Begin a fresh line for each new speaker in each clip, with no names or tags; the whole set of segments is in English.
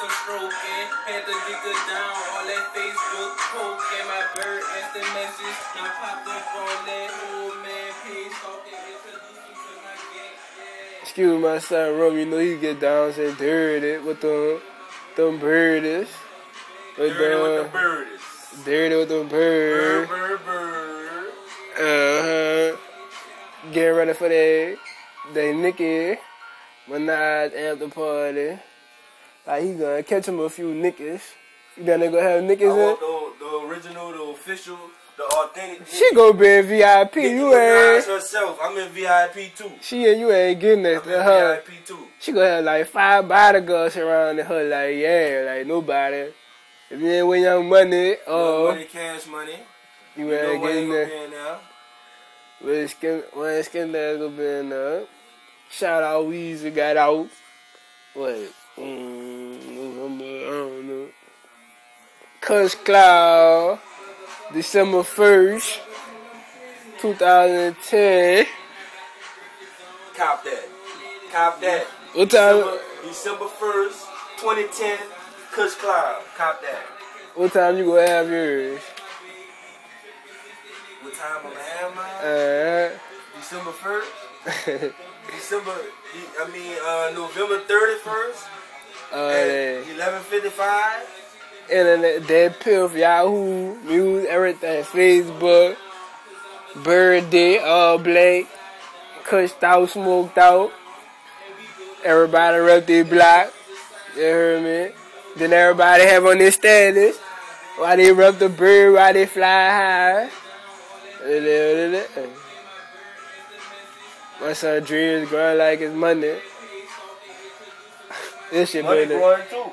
some stroking. Had to get the down, all that Facebook poking. My bird instant message. Now popped up on that old man page. Talking, introducing to my gang. Yeah.
Excuse my son, Rum. You know he get down and say dirty with them birdies.
Dirty with the birdies.
Dirty with them birds.
Bird.
Getting ready for they Nicky Minaj after party. Like he gonna catch him a few niggas. You gonna go have niggas
I want the original, the official, the authentic.
She gonna be in VIP. You ain't
herself. I'm in VIP too.
She and you ain't getting that to her.
VIP too.
She gonna have like 5 bodyguards surrounding her. Like yeah, like nobody. If you ain't win your money,
money, cash money.
You ain't getting that.
Now.
When skin that's gonna be in there. Shout out Weezy got out. What? November, I don't know. Kush Cloud, December 1st, 2010.
Cop that. Cop that.
What time?
December 1st, 2010. Kush Cloud. Cop that.
What time you gonna have yours?
What time I'm gonna have mine? December 1st. November 31st. At 11:55.
Internet, Dead Piff, Yahoo, News, everything, Facebook, Birthday, Bblock, Cushed Out, Smoked Out. Everybody rep their block. You heard me? Then everybody have on their status. Why they rep the bird, why they fly high. My son Dre is growing like it's Monday. This shit
Money growing too.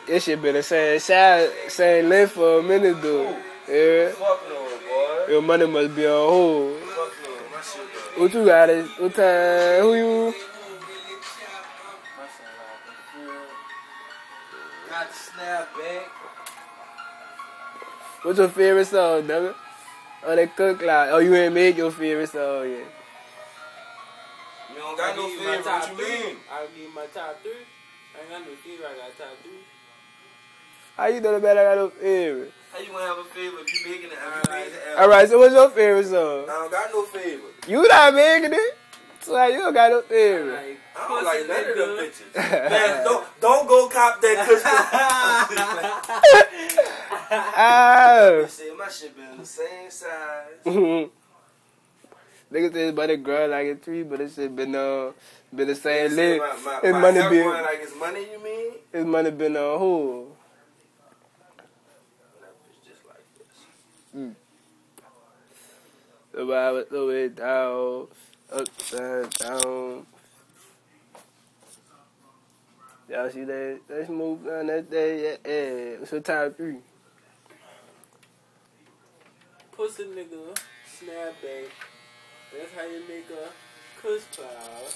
This shit been the same length for a minute though. Yeah.
Fuck no, boy.
Your money must be on hold.
Fuck no, my shit though.
What you got? What time? Who you?
Got to snap back.
What's your favorite song, damn it? Oh, that Kush Cloud. Oh, you ain't make your favorite song yet.
You don't got no favorite. What you mean?
I'll give you my top 3. I ain't got no favorite. I got top 3.
How you know that I got no favorite?
How you gonna have a favorite if you making it?
Alright, so what's your favorite song?
I don't got no favorite.
You not making it? So how you don't got no favorite?
I don't like none of them bitches. Man, don't go cop that Kush Cloud. My shit been the same size.
Niggas say it's about to grow like a tree, but it shit been the same length.
His money been like his money, you mean?
His money been on hold.
That bitch just like this.
The vibe the way down, upside down. Y'all see that? Let's move on that day. Yeah. What's your top 3?
Pussy nigga, snapback. That's how you make a Kush Cloud.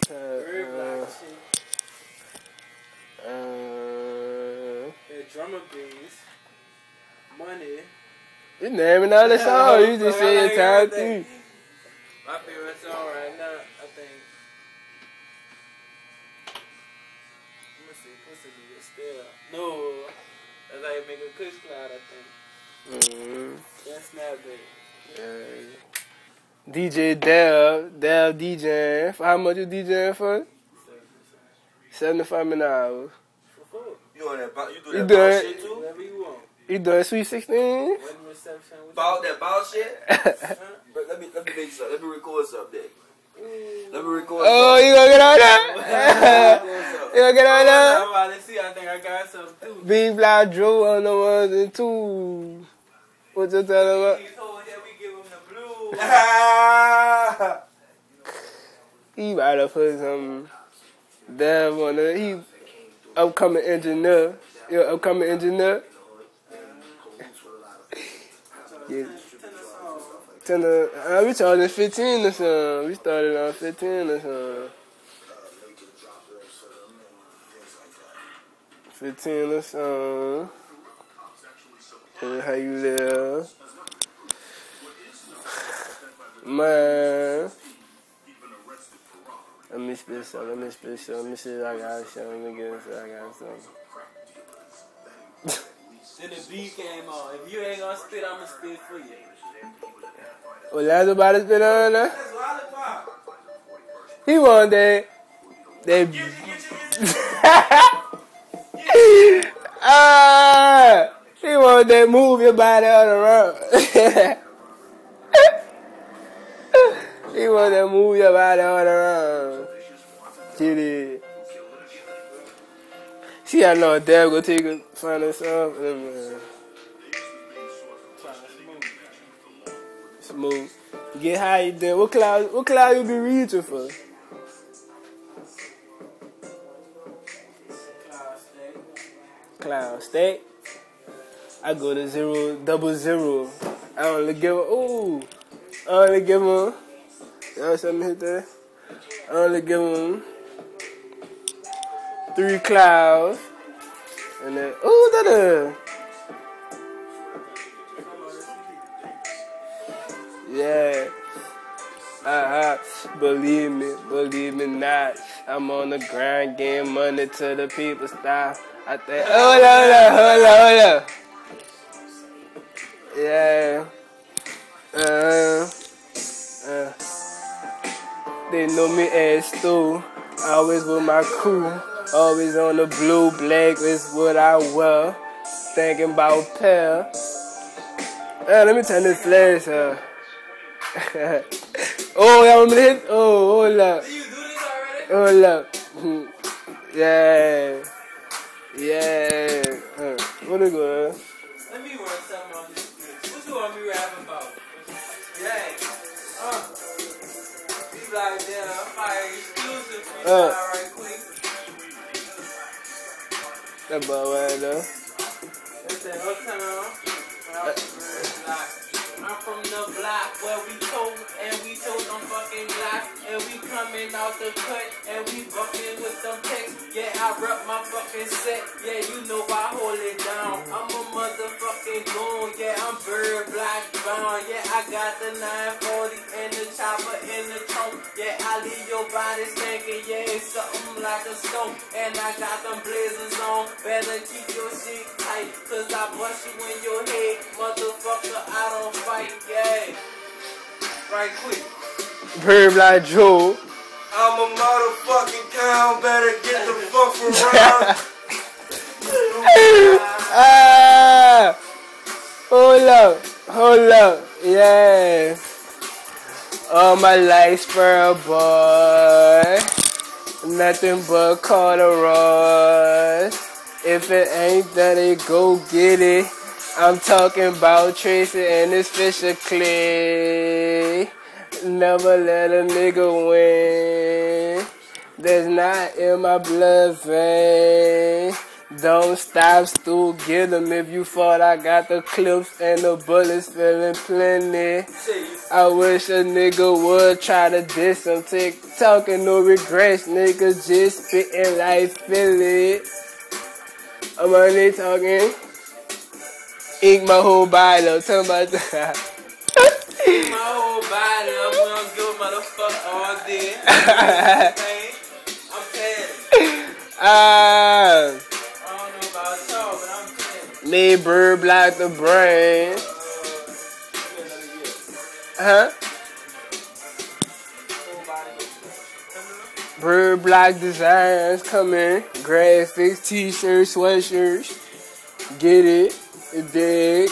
Birdblock shit. That drummer bass. Money.
You naming all the songs. You just say your top 3.
My favorite song right now, I think. Let me see. Pussy nigga still. No. That's how you make a Kush Cloud, I think. That's snapback.
DJ Dell DJing. For how much you DJing for? 75 hours.
You on that? You do that ball shit too?
Whatever you want.
You doing Sweet 16?
Ball that ball shit? But let me make something. Let me record something. Let me record something.
Oh, you gonna get on that? You gonna get on that?
I'm about to see. I think I got something too.
Bblock Drew on the 1s and 2s. What you talking about?
He told him we give him the blue.
He about to put some damn on the he upcoming engineer. Your upcoming engineer. Yeah. We charging 15 or something. We started on 15 or something. 15 or something. And how you live. Man. Let me spit some. Let me spit some. Let me see if I got some. Let me get it. I got some.
Then the beat came on. If you ain't gonna spit, I'ma spit for you.
Well, that's about to spit on there.
That's Lollipop.
He want that. He want that move your body on the road. He want that move your body on the road. Get it. See, I know a dad go take a final song. Smooth. Get high then. What cloud you be reaching for? Cloud State. I go to 0, 0. I only give him, y'all saw me hit that? I only give him 3 clouds. And then, yeah. Believe me not. I'm on the grind, getting money to the people style. I think, hold up. Yeah. They know me as Stu. Always with my crew. Always on the blue, black is what I wear. Thinking about pair. Let me turn this flash up. Oh, y'all want me to hit? Oh, hold up.
Did you do this already?
Hold up. Yeah. What it go?
Let me run something on this bitch. What you want me rapping about? Yeah. Be like, damn, I'm my exclusive freestyle right quick.
That boy right there.
That's that uptown. I'm from the block where we told them fucking Block, and we coming out the cut and we bucking with them texts. Yeah, I rep my fucking set. Yeah, you know I hold it down. I'm a motherfucking goon. Yeah, I'm Birdblock Nov. Yeah, I got the 940 and the chopper in the trunk. Yeah, I leave your body stinking. Yeah, it's something like a stone. And I got them blazers on. Better keep your shit tight, cause I bust you in your head, motherfucker. I don't fight. Yeah, right quick.
Birdblock Joe.
I'm a motherfucking cow, better get the fuck around.
Hold up, yeah. All my life for a boy, nothing but corduroys. If it ain't that, it go get it. I'm talking about Tracy and this Fisher Clay. Never let a nigga win. That's not in my blood vein. Don't stop, still get them. If you thought I got the clips and the bullets feeling plenty. I wish a nigga would try to diss him. Talking no regrets, nigga, just spitting like Philly. I'm only talking. Ink my whole body up. Tell me about that.
Ink my whole body up. We don't give a motherfucker all day. I'm telling. I don't know about y'all, but I'm telling.
Me Birdblock the brain. Huh? Birdblock designs coming. Graphics, t-shirts, sweatshirts. Get it. Dig.